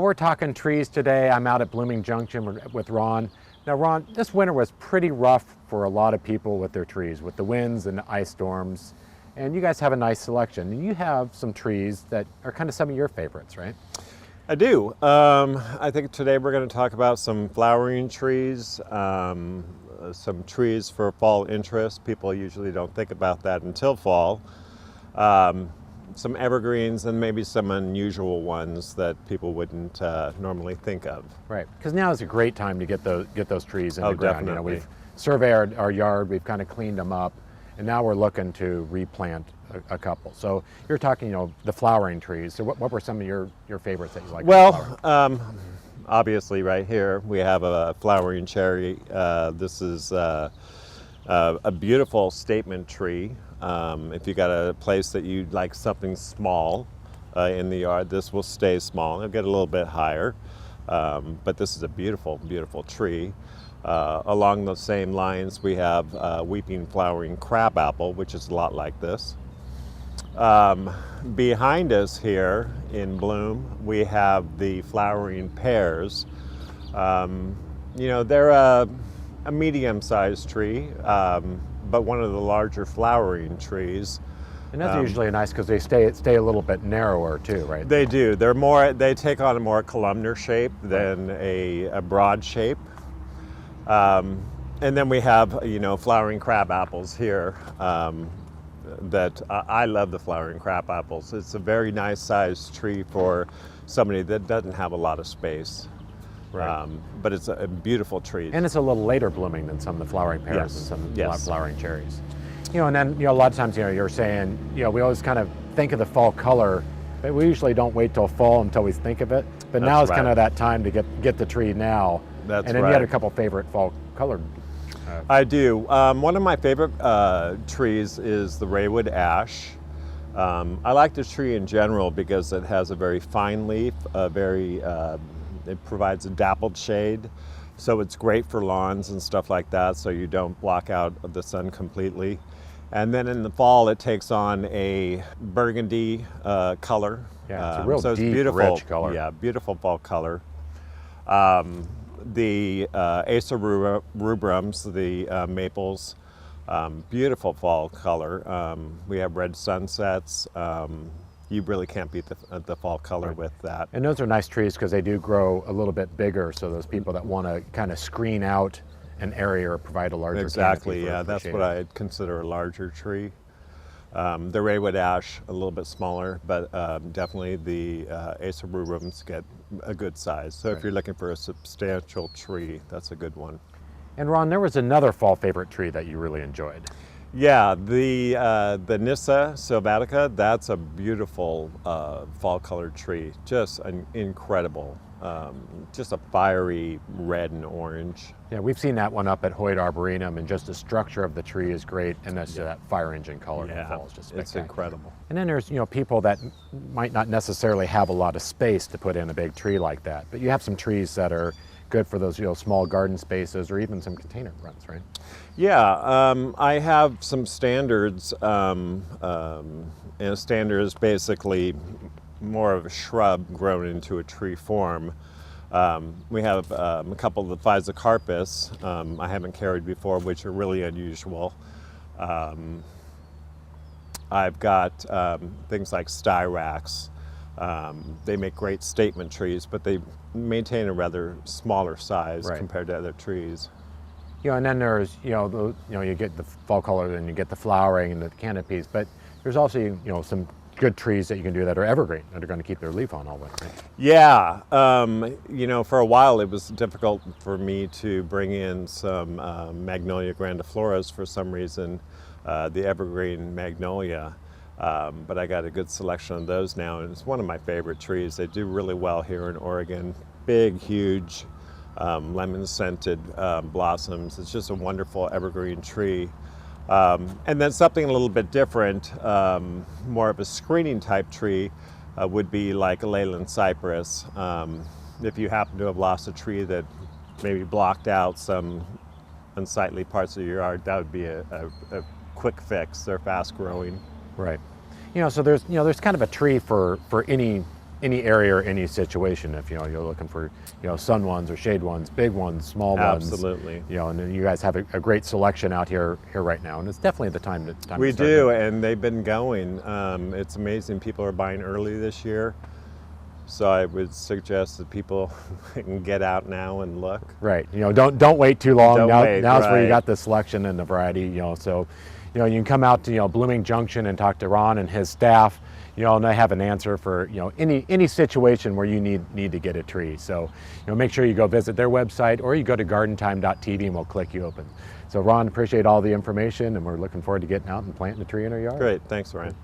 Well, we're talking trees today. I'm out at Blooming Junction with Ron. Now, Ron, this winter was pretty rough for a lot of people with their trees, with the winds and the ice storms. And you guys have a nice selection. And you have some trees that are kind of some of your favorites, right? I do. I think today we're going to talk about some flowering trees, some trees for fall interest. People usually don't think about that until fall. Some evergreens and maybe some unusual ones that people wouldn't normally think of. Right, because now is a great time to get those trees in the ground. Definitely. You know, we've surveyed our yard, we've kind of cleaned them up, and now we're looking to replant a couple. So you're talking, you know, the flowering trees. So what were some of your favorites that you like? Well, obviously right here we have a flowering cherry. This is a beautiful statement tree. If you got a place that you'd like something small in the yard, this will stay small. It'll get a little bit higher, but this is a beautiful, beautiful tree. Along those same lines, we have weeping flowering crabapple, which is a lot like this. Behind us here in bloom, we have the flowering pears. You know, they're a medium-sized tree, but one of the larger flowering trees. And those are usually nice because they stay a little bit narrower too, right? They do. They take on a more columnar shape than a broad shape. And then we have, you know, flowering crab apples here. That I love the flowering crab apples. It's a very nice sized tree for somebody that doesn't have a lot of space. Right. But it's a beautiful tree. And it's a little later blooming than some of the flowering pears Yes. and some Yes. flowering cherries. You know, and then, you know, a lot of times, you know, you're saying, you know, we always kind of think of the fall color, but we usually don't wait till fall until we think of it. But now is kind of that time to get the tree now. That's and then you had a couple favorite fall colored. I do. One of my favorite trees is the Raywood ash. I like this tree in general because it has a very fine leaf, it provides a dappled shade, so it's great for lawns and stuff like that, so you don't block out the sun completely. And then in the fall, it takes on a burgundy color. Yeah, it's a real so it's deep, beautiful, rich color. Yeah, beautiful fall color. The Acer rubrums, the maples, beautiful fall color. We have red sunsets. You really can't beat the fall color with that. And those are nice trees because they do grow a little bit bigger, so those people that want to kind of screen out an area or provide a larger Exactly, canopy yeah, for that's shade. what I'd consider a larger tree. The Raywood ash, a little bit smaller, but definitely the Acer rubrums get a good size. So if you're looking for a substantial tree, that's a good one. And Ron, there was another fall favorite tree that you really enjoyed. Yeah, the Nyssa sylvatica, that's a beautiful fall colored tree, just an incredible, just a fiery red and orange. Yeah, we've seen that one up at Hoyt Arboretum, and just the structure of the tree is great, and that's that fire engine color in the fall is just spectacular. It's incredible. And then there's, you know, people that might not necessarily have a lot of space to put in a big tree like that, but you have some trees that are good for those, you know, small garden spaces or even some container runs, right? Yeah, I have some standards. And a standard is basically more of a shrub grown into a tree form. We have a couple of the Physocarpus I haven't carried before, which are really unusual. I've got things like Styrax. They make great statement trees, but they maintain a rather smaller size compared to other trees. You know, and then there's, you get the fall color and you get the flowering and the canopies, but there's also, you know, some good trees that you can do that are evergreen, that are going to keep their leaf on all winter. Yeah, you know, for a while it was difficult for me to bring in some Magnolia grandifloras for some reason, the evergreen Magnolia. But I got a good selection of those now, and it's one of my favorite trees. They do really well here in Oregon. Big, huge, lemon-scented blossoms. It's just a wonderful evergreen tree. And then something a little bit different, more of a screening type tree, would be like a Leyland cypress. If you happen to have lost a tree that maybe blocked out some unsightly parts of your yard, that would be a quick fix. They're fast growing. Right. You know, so there's kind of a tree for any any area or any situation. If you're looking for sun ones or shade ones, big ones, small ones. Absolutely. And then you guys have a great selection out here right now, and it's definitely the time to start. We do, and they've been going. It's amazing. People are buying early this year. So I would suggest that people can get out now and look. Right. Don't wait too long. Now's where you right. got the selection and the variety. So, you can come out to Blooming Junction and talk to Ron and his staff. And they have an answer for any situation where you need to get a tree. So, make sure you go visit their website, or you go to gardentime.tv and we'll click you open. So, Ron, appreciate all the information, and we're looking forward to getting out and planting a tree in our yard. Great. Thanks, Ryan.